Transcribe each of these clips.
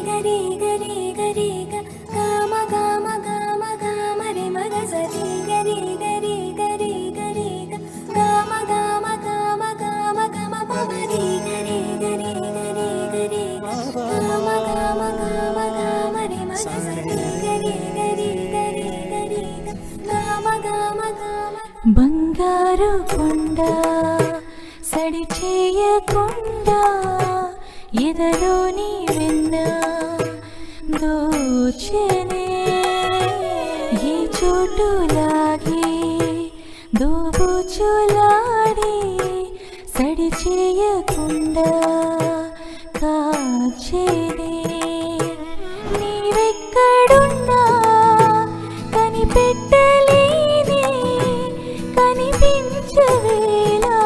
గరి గరి గరి గమ గమ గమ గమ రే మగ సరి గరి గరి గరి గరి గమ గమ గమ గమ గమ పరి గరి గరి గరి గరి గమ గమ గమ గమ రే మగ సరి గరి గరి గరి గరి గమ గమ గమ బంగారు కొండ సడి చేయకుండా ఎదలోని వెన్న దోచనే ఈ చోటులాగే దోబుచులాడి సడి చేయకుండా కాచేనే నీవెక్కడున్నా కనిపెట్టలేని కనిపించవేలా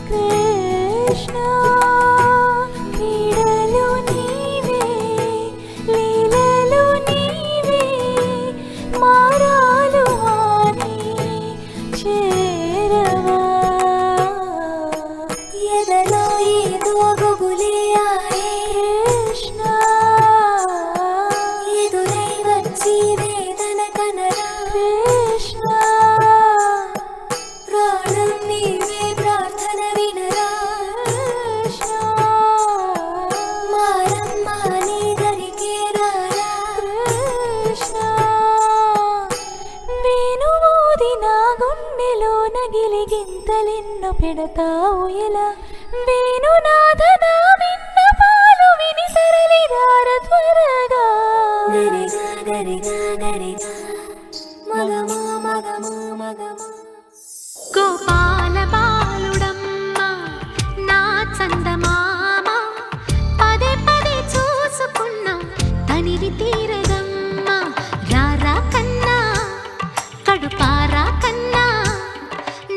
కృష్ణ క్రీడలు నీవే లీలలు నీవే మారాలు మాని చేరవా ఎదలో ఏదో గుగులే ఆడే కృష్ణ ఎదురై వచ్చి వేదన కనరా కృష్ణ ప్రాణం నీవే ప్రార్థన వినరా కృష్ణ మారమ్మ నీ దరికి రారా కృష్ణ వేణుమోది నా గుండెలో నగిలిగింతలెన్నో పెడతావు ఎలా వేణునాథ నా విన్నపాలు విని తరలిరార త్వరగా గరిగా గరిగా గరిగా మగమా మగమా మగమా గోపాల బాలుడమ్మ నా చందమామ పదే పదే చూసుకున్నా తనివి తీరదమ్మ రారా కన్నా కడుపారా కన్నా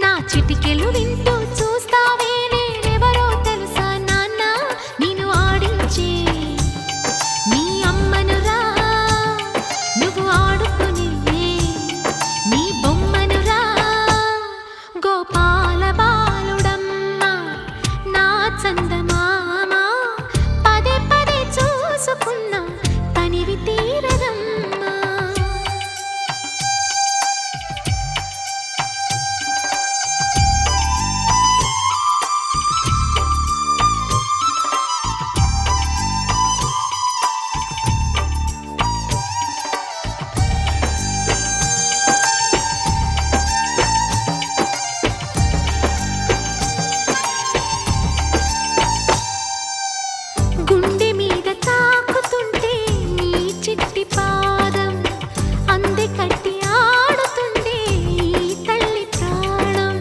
నా చిటికెలు వింటూ చూస్తావే నేనెవరో తెలుసా నాన్న నేను ఆడించే నీ అమ్మనురా నువ్వు ఆడుకునే నీ బొమ్మనురా గోపాల బాలుడమ్మ నా చందమామ పదే పదే చూసుకున్నా తనివి తీరదమ్మా గుండె మీద తాకుతుంటే నీ చిట్టి పాదం అంది కట్టి ఆడుతుండే ఈ తల్లి ప్రాణం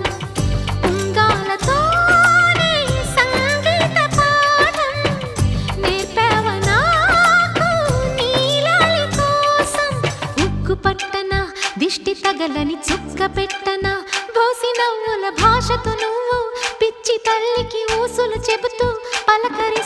ఉంగాలతోనే సంగీత పాఠం నేర్పావ నాకు నీలాలి కోసం ఉక్కు పట్టన దిష్టి తగలని చుక్క పెట్టన బోసి నవ్వుల భాషతో నువ్వు పిచ్చి తల్లికి ఊసులు చెబుతూ పలకరి